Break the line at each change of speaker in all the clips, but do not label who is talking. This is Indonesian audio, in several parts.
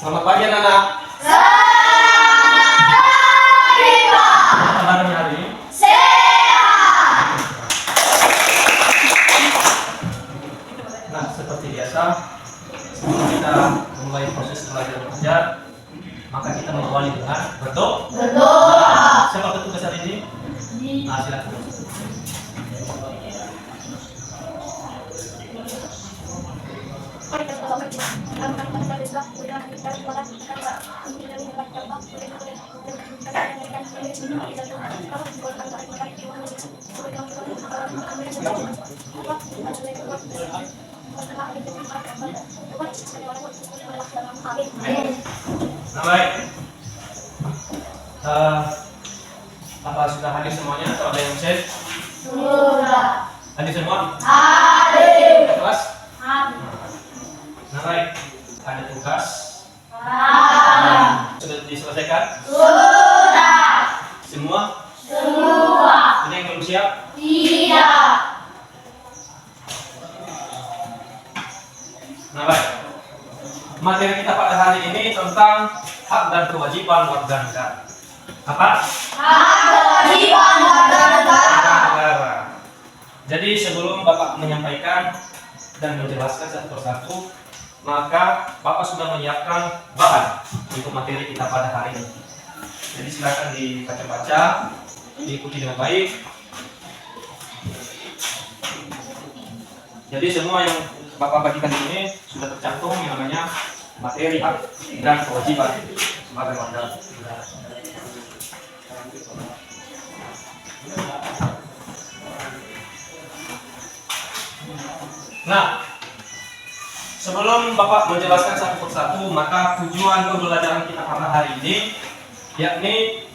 Selamat pagi anak-anak.
Selamat pagi, Pak.
Kabarnya hari ini?
Sehat.
Nah, seperti biasa, sebelum kita memulai proses belajar mengajar, maka kita mengawali dengan berdoa.
Berdoa.
Siapa petugas hari ini? Nah, silakan. Nah, baik. Apa sudah hadir semuanya atau ada yang absen?
Sudah.
Hadir semua?
Hadir.
Kelas?
Hadir.
Nah, baik. Ada tugas? Sudah diselesaikan?
Sudah.
Semua?
Semua.
Ada yang belum siap?
Tidak.
Nah, baik. Materi kita pada hari ini tentang hak dan kewajiban warga negara. Apa?
Hak kewajiban warga negara.
Jadi sebelum Bapak menyampaikan dan menjelaskan satu persatu, maka Bapak sudah menyiapkan bahan untuk materi kita pada hari ini. Jadi silakan dibaca-baca, diikuti dengan baik. Jadi semua yang Bapak bagikan ini sudah tercantum yang namanya materi hak dan kewajiban sebagai warga negara. Nah, sebelum Bapak menjelaskan satu persatu, maka tujuan pembelajaran kita pada hari ini yakni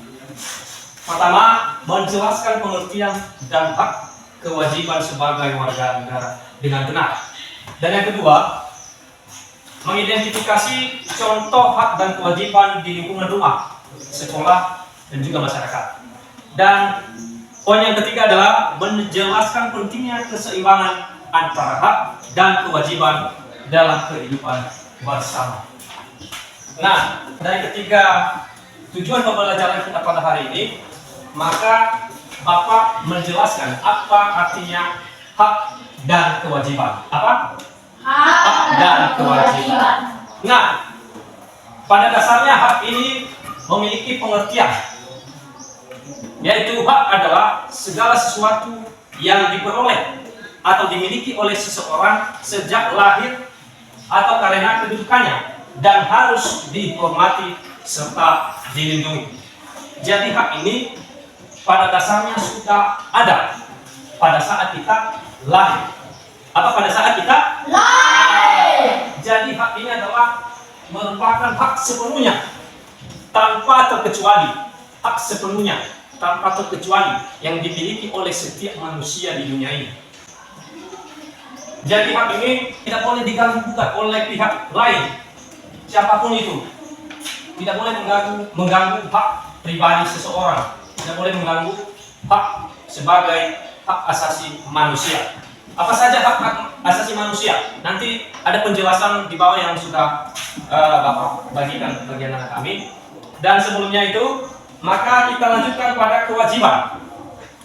pertama menjelaskan pengertian dan hak kewajiban sebagai warga negara dengan benar. Dan yang kedua, mengidentifikasi contoh hak dan kewajiban di lingkungan rumah, sekolah, dan juga masyarakat. Dan poin yang ketiga adalah menjelaskan pentingnya keseimbangan antara hak dan kewajiban dalam kehidupan bersama. Nah, dari ketiga tujuan pembelajaran kita pada hari ini, maka Bapak menjelaskan apa artinya hak dan kewajiban. Apa? Hak dan kewajiban. Nah, pada dasarnya hak ini memiliki pengertian, yaitu hak adalah segala sesuatu yang diperoleh atau dimiliki oleh seseorang sejak lahir atau karena kedudukannya dan harus dihormati serta dilindungi. Jadi hak ini pada dasarnya sudah ada pada saat kita lahir. Apa pada saat kita lahir? Jadi hak ini adalah merupakan hak sepenuhnya tanpa terkecuali, hak sepenuhnya tanpa terkecuali yang dimiliki oleh setiap manusia di dunia ini. Jadi hak ini tidak boleh diganggu-gugat oleh pihak lain, siapapun itu. Tidak boleh mengganggu hak pribadi seseorang, tidak boleh mengganggu hak sebagai hak asasi manusia. Apa saja hak asasi manusia? Nanti ada penjelasan di bawah yang sudah Bapak bagikan bagian anak kami. Dan sebelumnya itu, maka kita lanjutkan pada kewajiban.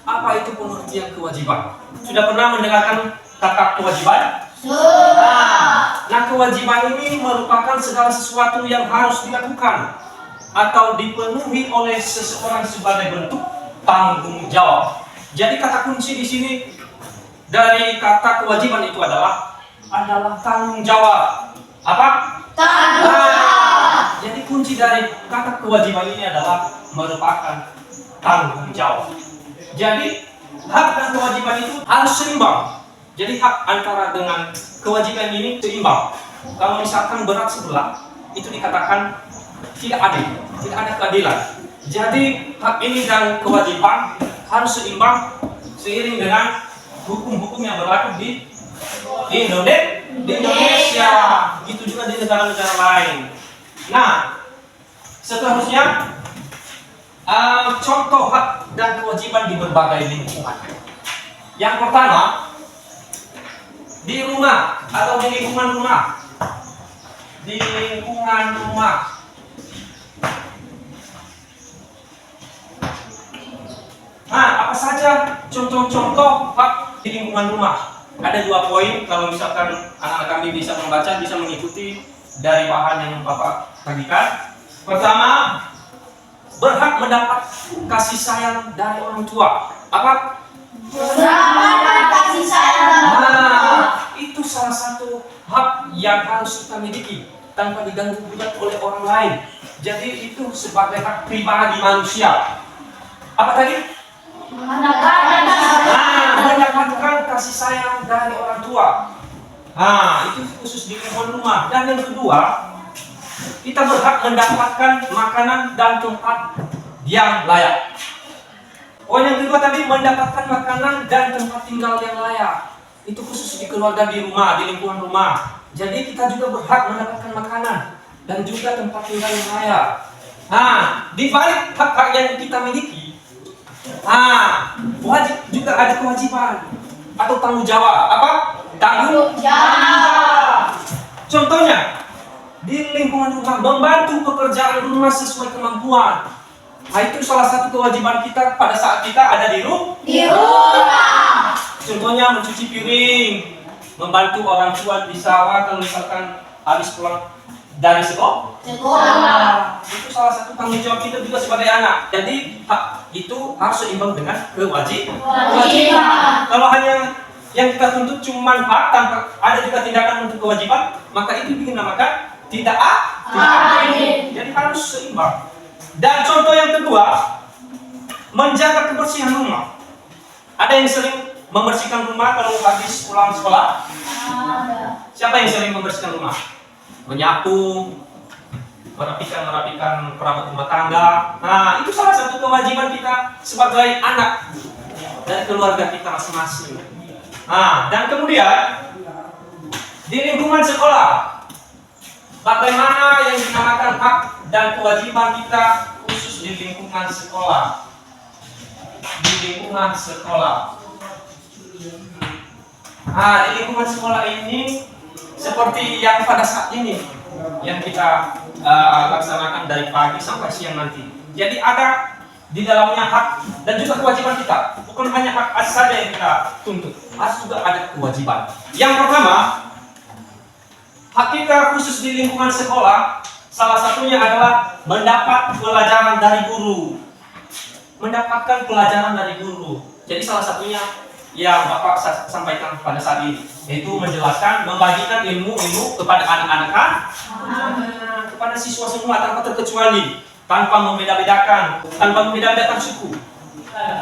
Apa itu pengertian kewajiban? Sudah pernah mendengarkan kata kewajiban?
Sudah.
Nah, kewajiban ini merupakan segala sesuatu yang harus dilakukan atau dipenuhi oleh seseorang sebagai bentuk tanggung jawab. Jadi kata kunci di sini dari kata kewajiban itu adalah tanggung jawab. Apa?
Tanggung jawab.
Jadi kunci dari kata kewajiban ini adalah merupakan tanggung jawab. Jadi hak dan kewajiban itu harus seimbang. Jadi hak antara dengan kewajiban ini seimbang. Kalau misalkan berat sebelah, itu dikatakan tidak adil, tidak ada keadilan. Jadi hak ini dan kewajiban harus seimbang seiring dengan hukum-hukum yang berlaku di Indonesia. Itu juga di negara-negara lain. Nah, seterusnya contoh hak dan kewajiban di berbagai lingkungan. Yang pertama, di rumah atau di lingkungan rumah. di lingkungan rumah. Nah, apa saja contoh-contoh hak di lingkungan rumah? Ada 2 poin, kalau misalkan anak-anak kami bisa membaca, bisa mengikuti dari bahan yang Bapak bagikan. Pertama, berhak mendapat kasih sayang dari orang tua. Apa?
Berhak kasih sayang.
Nah, itu salah satu hak yang harus kita miliki tanpa diganggu gugat oleh orang lain. Jadi itu sebagai hak pribadi manusia. Apa tadi? Mendapatkan kasih sayang dari orang tua. Nah, itu khusus di lingkungan rumah. Dan yang kedua, kita berhak mendapatkan makanan dan tempat yang layak. Poin yang kedua tadi, mendapatkan makanan dan tempat tinggal yang layak. Itu khusus di keluarga, di rumah, di lingkungan rumah. Jadi kita juga berhak mendapatkan makanan dan juga tempat tinggal yang layak. Nah, di balik hak-hak yang kita miliki, wajib juga ada kewajiban atau tanggung jawab. Apa? Tanggung jawab. Contohnya, di lingkungan rumah membantu pekerjaan rumah sesuai kemampuan. Nah, itu salah satu kewajiban kita pada saat kita ada di rumah. Contohnya mencuci piring, membantu orang tua di sawah kalau misalkan habis pulang dari sekolah. Itu salah satu tanggung jawab kita juga sebagai anak. Jadi hak itu harus seimbang dengan kewajiban. Kalau hanya yang kita tuntut cuma hak tanpa ada juga tindakan untuk kewajiban, maka itu dinamakan tidak adil. Jadi harus seimbang. Dan contoh yang kedua, menjaga kebersihan rumah. Ada yang sering membersihkan rumah kalau habis pulang sekolah? Siapa yang sering membersihkan rumah? Menyapu, merapikan perabot rumah tangga. Nah, itu salah satu kewajiban kita sebagai anak dari keluarga kita masing-masing. Nah, dan kemudian di lingkungan sekolah, bagaimana yang dinamakan hak dan kewajiban kita khusus di lingkungan sekolah? Di lingkungan sekolah. Nah, di lingkungan sekolah ini seperti yang pada saat ini yang kita laksanakan dari pagi sampai siang nanti. Jadi ada di dalamnya hak dan juga kewajiban kita. Bukan hanya hak saja yang kita tuntut, harus juga ada kewajiban. Yang pertama, hak kita khusus di lingkungan sekolah, salah satunya adalah mendapat pelajaran dari guru. Mendapatkan pelajaran dari guru. Jadi salah satunya yang Bapak sampaikan pada saat ini, yaitu menjelaskan, membagikan ilmu-ilmu kepada anak-anak, kepada siswa semua tanpa terkecuali, tanpa membeda-bedakan suku.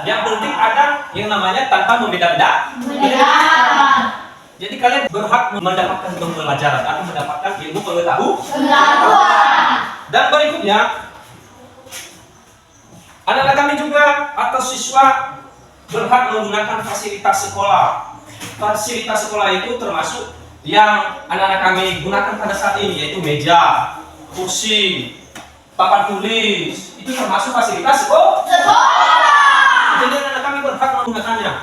Yang penting ada yang namanya tanpa membeda-bedakan. Jadi kalian berhak mendapatkan pembelajaran atau mendapatkan ilmu pengetahuan. Dan berikutnya, anak-anak kami juga atau siswa berhak menggunakan fasilitas sekolah. Fasilitas sekolah itu termasuk yang anak-anak kami gunakan pada saat ini, yaitu meja, kursi, papan tulis. Itu termasuk fasilitas sekolah. Jadi anak-anak kami berhak menggunakannya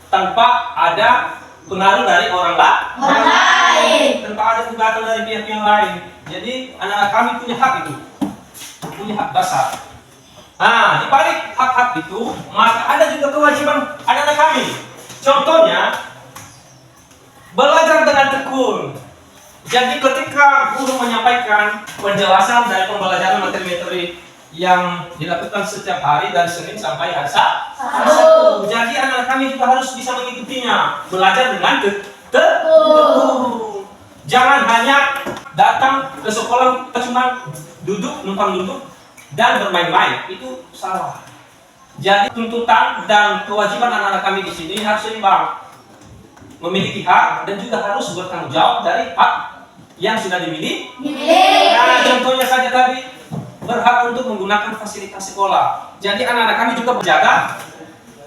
tanpa ada pengaruh dari orang lain, tanpa ada gugatan dari pihak yang lain. Jadi anak-anak kami punya hak itu, punya hak dasar. Nah, di balik hak-hak itu, maka ada juga kewajiban anak-anak kami. Contohnya, belajar dengan tekun. Jadi ketika guru menyampaikan penjelasan dari pembelajaran materi-materi yang dilakukan setiap hari dari Senin sampai hari Sabtu. Jadi anak-anak kami juga harus bisa mengikutinya. Belajar dengan tekun. Jangan hanya datang ke sekolah cuma duduk, numpang duduk, dan bermain-main, itu salah. Jadi tuntutan dan kewajiban anak-anak kami di sini harus seimbang, memiliki hak dan juga harus bertanggung jawab dari hak yang sudah dimiliki. Nah, contohnya saja tadi berhak untuk menggunakan fasilitas sekolah. Jadi anak-anak kami juga menjaga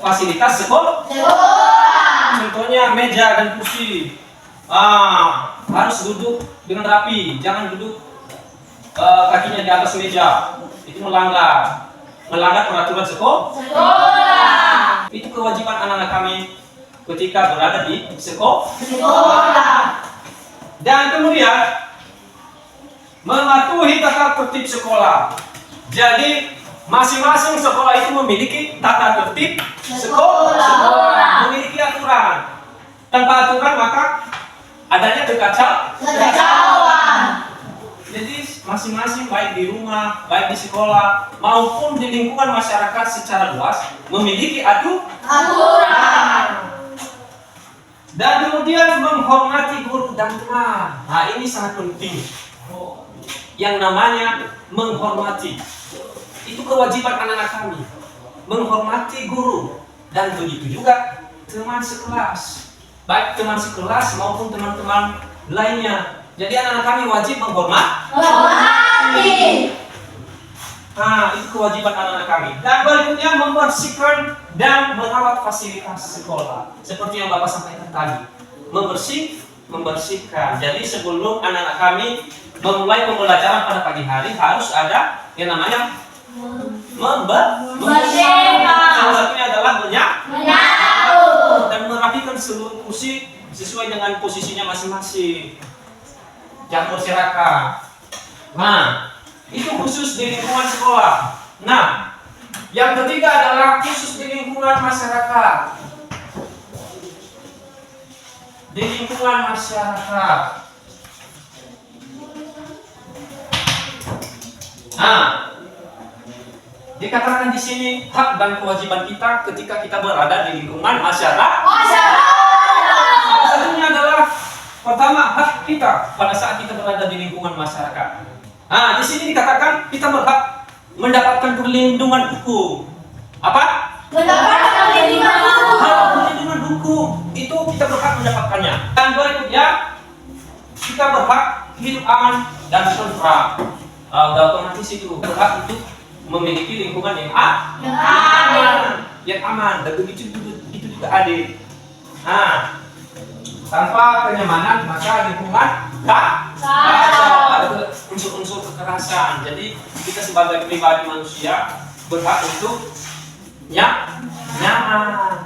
fasilitas sekolah. Contohnya meja dan kursi, harus duduk dengan rapi, jangan duduk kakinya di atas meja. Itu melanggar peraturan sekolah. Itu kewajiban anak-anak kami ketika berada di sekolah. Dan kemudian mematuhi tata tertib sekolah. Jadi masing-masing sekolah itu memiliki tata tertib sekolah, memiliki aturan. Tanpa aturan maka adanya kekacauan. Jadi masing-masing baik di rumah, baik di sekolah maupun di lingkungan masyarakat secara luas memiliki aturan. Dan kemudian menghormati guru dan teman. Nah, ini sangat penting. Yang namanya menghormati itu kewajiban anak-anak kami. Menghormati guru dan begitu juga teman sekelas. Baik teman sekelas maupun teman-teman lainnya. Jadi anak-anak kami wajib menghormati. Nah, itu kewajiban anak-anak kami. Dan berikutnya membersihkan dan merawat fasilitas sekolah. Seperti yang Bapak sampaikan tadi. Membersihkan. Jadi sebelum anak-anak kami memulai pembelajaran pada pagi hari harus ada yang namanya membersihkan. Salah satunya adalah menyapu dan merapikan seluruh kursi sesuai dengan posisinya masing-masing. Jangan berserakan. Nah, itu khusus di lingkungan sekolah. Nah, yang ketiga adalah khusus di lingkungan masyarakat. Di lingkungan masyarakat. Nah, dikatakan di sini hak dan kewajiban kita ketika kita berada di lingkungan masyarakat. Salah satunya adalah pertama, hak kita pada saat kita berada di lingkungan masyarakat. Nah, di sini dikatakan kita berhak mendapatkan perlindungan hukum. Apa?
Mendapatkan perlindungan hukum.
Perlindungan hukum itu kita berhak mendapatkannya. Dan berikutnya kita berhak hidup aman dan tentram. Udah otomatis itu berhak untuk memiliki lingkungan yang aman dan begitu juga adil. Nah, tanpa kenyamanan maka lingkungan ada unsur-unsur kekerasan. Jadi kita sebagai pribadi manusia berhak untuk nyaman.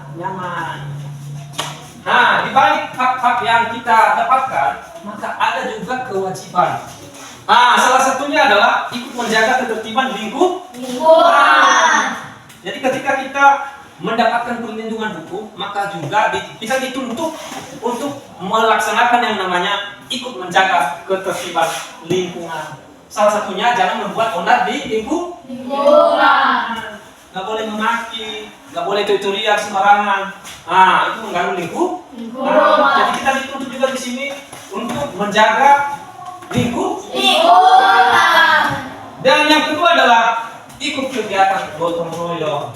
Nah, di balik hak-hak yang kita dapatkan maka ada juga kewajiban. Nah, salah satunya adalah ikut menjaga ketertiban lingkungan. Jadi ketika kita mendapatkan perlindungan hukum, maka juga bisa dituntut untuk melaksanakan yang namanya ikut menjaga ketertiban lingkungan. Salah satunya jangan membuat onar di lingkungan. Nggak boleh memaki, nggak boleh teriak sembarangan. Nah, itu mengganggu lingkungan. Jadi kita dituntut juga di sini untuk menjaga lingkungan. Dan yang kedua adalah ikut kegiatan gotong royong.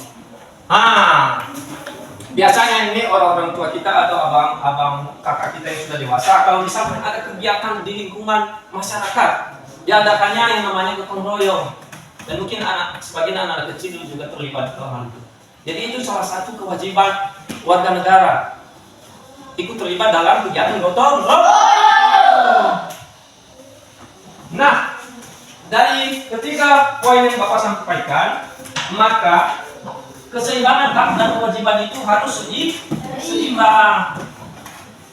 Biasanya ini orang-orang tua kita atau abang-abang kakak kita yang sudah dewasa, kalau misalnya ada kegiatan di lingkungan masyarakat, diadakannya yang namanya gotong royong. Dan mungkin sebagian anak kecil juga terlibat dalam hal itu. Jadi itu salah satu kewajiban warga negara, ikut terlibat dalam kegiatan gotong royong. Nah, dari ketiga poin yang Bapak sampaikan, maka keseimbangan hak dan kewajiban itu harus seimbang.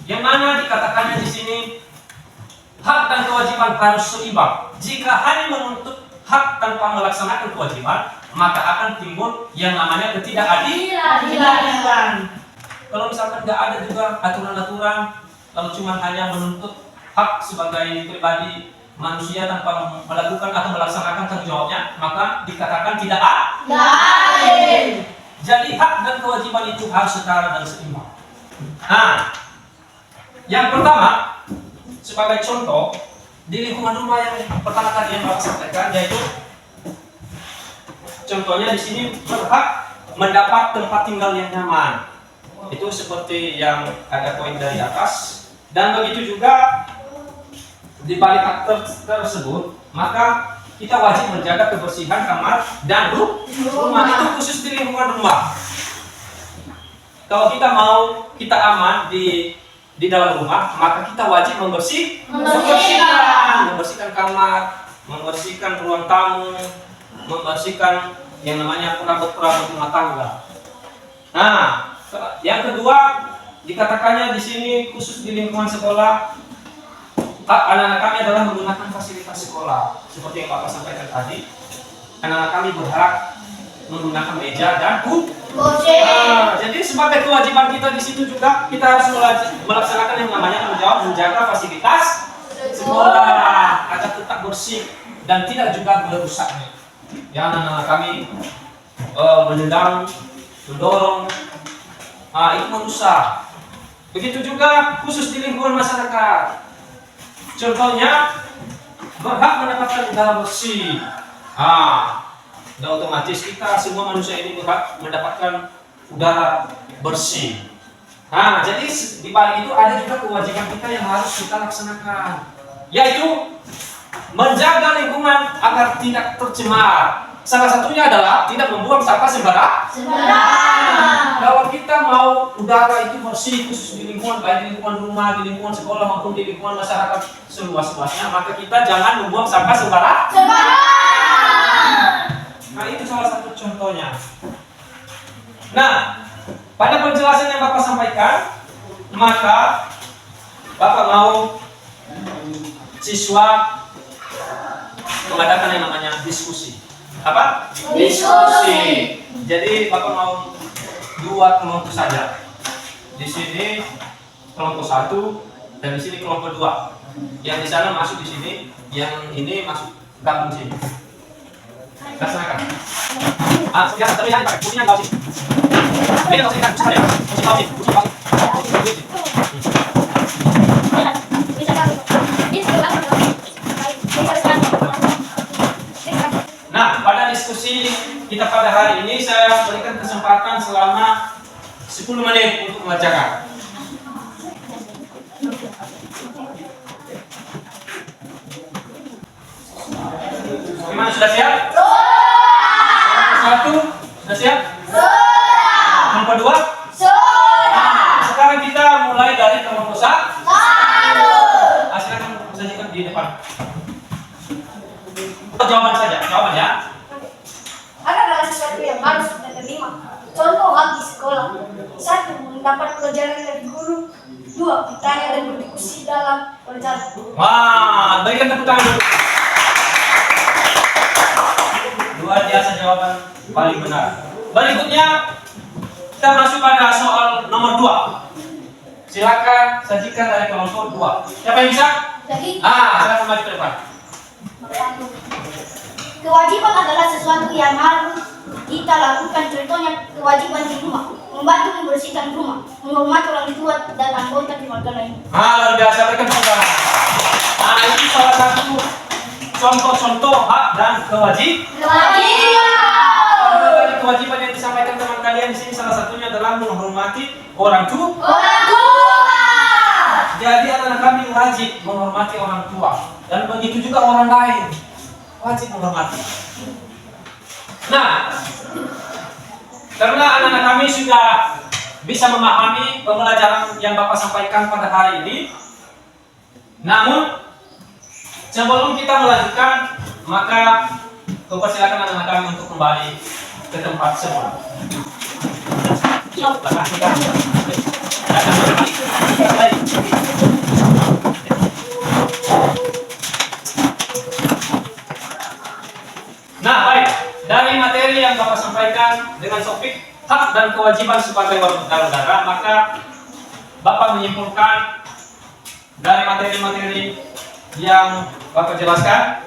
Yang mana dikatakannya di sini hak dan kewajiban harus seimbang. Jika hanya menuntut hak tanpa melaksanakan kewajiban, maka akan timbul yang namanya ketidakadilan. Kalau misalkan nggak ada juga aturan-aturan, kalau cuma hanya menuntut hak sebagai pribadi manusia tanpa melakukan atau melaksanakan tanggung jawabnya, maka dikatakan tidak adil. Jadi hak dan kewajiban itu harus setara dan seimbang. Nah, yang pertama sebagai contoh di lingkungan rumah yang pertama tadi yang Bapak sampaikan, yaitu contohnya di sini berhak mendapat tempat tinggal yang nyaman. Itu seperti yang ada poin dari atas. Dan begitu juga di balik hak tersebut, maka kita wajib menjaga kebersihan kamar dan rumah. Itu khusus di lingkungan rumah. Kalau kita mau kita aman di dalam rumah, maka kita wajib membersihkan kamar, membersihkan ruang tamu, membersihkan yang namanya perabot-perabot rumah tangga. Nah, yang kedua dikatakannya di sini khusus di lingkungan sekolah, hak anak-anak kami adalah menggunakan fasilitas sekolah. Seperti yang Bapak sampaikan tadi, anak-anak kami berhak menggunakan meja dan
Kursi.
jadi sebagai kewajiban kita di situ juga kita harus melaksanakan yang namanya menjaga fasilitas sekolah agar tetap bersih dan tidak juga merusaknya. Ya, anak-anak kami menendang, mendorong, itu merusak. Begitu juga khusus di lingkungan masyarakat. Contohnya berhak mendapatkan udara bersih. Dan otomatis kita semua manusia ini berhak mendapatkan udara bersih. Jadi di balik itu ada juga kewajiban kita yang harus kita laksanakan, yaitu menjaga lingkungan agar tidak tercemar. Salah satunya adalah tidak membuang sampah sembarangan. Kalau kita mau udara itu bersih khusus di lingkungan, baik di lingkungan rumah, di lingkungan sekolah maupun di lingkungan masyarakat seluas-luasnya, maka kita jangan membuang sampah sembarangan. Nah, itu salah satu contohnya. Nah, pada penjelasan yang Bapak sampaikan, maka Bapak mau siswa mengadakan yang namanya diskusi. Apa?
Diskusi.
Jadi Bapak mau 2 kelompok saja. Di sini kelompok 1 dan di sini kelompok 2. Yang di sana masuk di sini, yang ini masuk gabung sini. Laksanakan. Ya, tapi yang pakai kursinya di bawah sini. Ini kalau sini kan kursi ya. Kursi bawah sini, kursi bawah sini. Nah, pada diskusi kita pada hari ini saya berikan kesempatan selama 10 menit untuk mengerjakan. Gimana, sudah siap? Kelompok 1 sudah siap? Kelompok 2? Sekarang kita mulai dari kelompok 1. Silakan sajikan di depan. Jawaban saja, jawaban ya.
Adalah sesuatu yang harus kita terima. Contoh hak di sekolah. 1. Mendapat pelajaran dari guru. 2. Bertanya dan berdiskusi dalam pelajaran.
Wah, berikan tepuk tangan dulu. Luar biasa jawaban paling benar. Berikutnya kita masuk pada soal nomor 2. Silakan sajikan dari kelompok 2. Siapa yang bisa?
Jadi,
Silakan maju ke depan.
kewajiban adalah sesuatu yang harus kita lakukan. Contohnya kewajiban di rumah, membantu membersihkan rumah, menghormati orang tua dan anggota keluarga lain.
Luar biasa, berikan tepuk tangan. Ini salah satu contoh-contoh hak dan kewajiban. Kewajiban yang disampaikan teman kalian di sini salah satunya adalah menghormati orang tua. Jadi anak-anak kami wajib menghormati orang tua dan begitu juga orang lain wajib menghormati. Nah, karena anak-anak kami sudah bisa memahami pembelajaran yang Bapak sampaikan pada hari ini, namun sebelum kita melanjutkan, maka persilakan anak-anak kami untuk kembali ke tempat semula. Nah, baik. Dari materi yang Bapak sampaikan dengan topik hak dan kewajiban sebagai warga negara, maka Bapak menyimpulkan dari materi-materi yang Bapak jelaskan.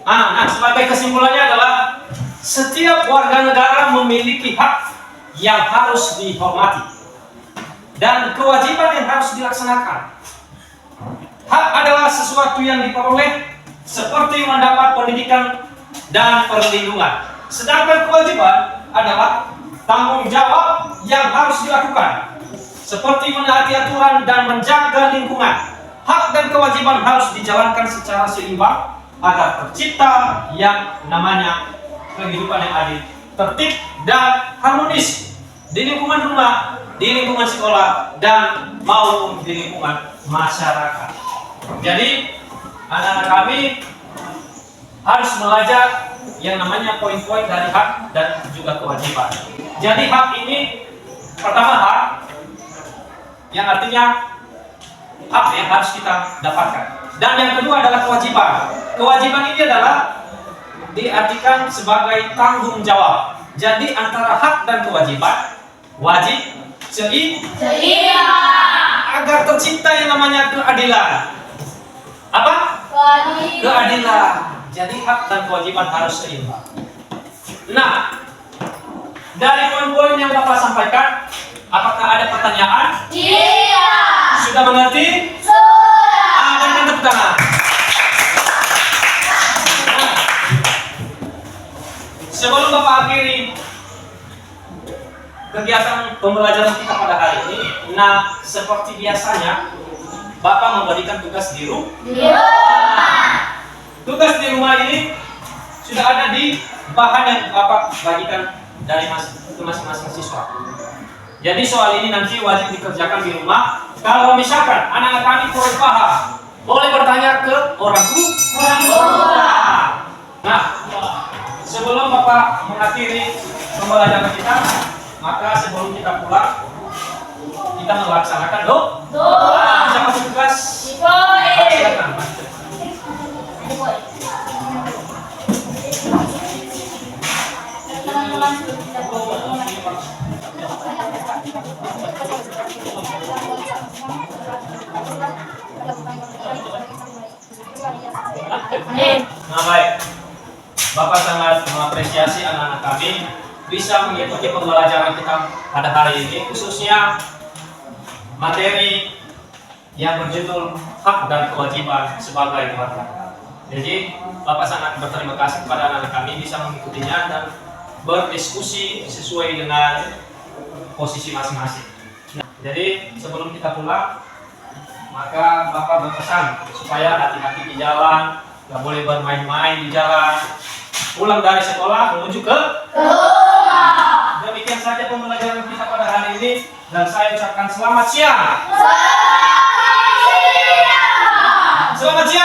Nah, sebagai kesimpulannya adalah setiap warga negara memiliki hak yang harus dihormati dan kewajiban yang harus dilaksanakan. Hak adalah sesuatu yang diperoleh seperti mendapat pendidikan dan perlindungan. Sedangkan kewajiban adalah tanggung jawab yang harus dilakukan seperti menaati aturan dan menjaga lingkungan. Hak dan kewajiban harus dijalankan secara seimbang agar tercipta yang namanya kehidupan yang adil, tertib dan harmonis di lingkungan rumah, di lingkungan sekolah, dan maupun di lingkungan masyarakat. Jadi anak-anak kami harus belajar yang namanya poin-poin dari hak dan juga kewajiban. Jadi hak ini pertama hak yang artinya hak yang harus kita dapatkan, Dan yang kedua adalah kewajiban. Kewajiban ini adalah diartikan sebagai tanggung jawab. Jadi antara hak dan kewajiban, wajib seimbang agar tercipta yang namanya keadilan. Apa? Keadilan. Jadi hak dan kewajiban harus seimbang. Nah, dari poin-poin yang Bapak sampaikan, apakah ada pertanyaan?
Iya.
Sudah mengerti?
Sudah.
Berikan tepuk tangan. Nah, sebelum Bapak akhiri kegiatan pembelajaran kita pada hari ini, nah seperti biasanya Bapak memberikan tugas di rumah. Tugas di rumah ini sudah ada di bahan yang Bapak bagikan dari masing-masing siswa. Jadi soal ini nanti wajib dikerjakan di rumah. Kalau misalkan anak-anak kami kurang paham, boleh bertanya ke orang tua. Nah, sebelum Bapak mengakhiri pembelajaran kita, maka sebelum kita pulang, kita melaksanakan doa. Siapa tugas? Silakan. Nah, baik. Bapak sangat mengapresiasi anak-anak kami bisa mengikuti pembelajaran kita pada hari ini, khususnya materi yang berjudul hak dan kewajiban sebagai warga. Jadi Bapak sangat berterima kasih kepada anak-anak kami bisa mengikutinya dan berdiskusi sesuai dengan posisi masing-masing. Jadi sebelum kita pulang, maka Bapak berpesan supaya hati-hati di jalan, nggak boleh bermain-main di jalan. Pulang dari sekolah menuju ke rumah. Demikian saja pembelajaran kita pada hari ini, dan saya ucapkan selamat siang. Selamat siang.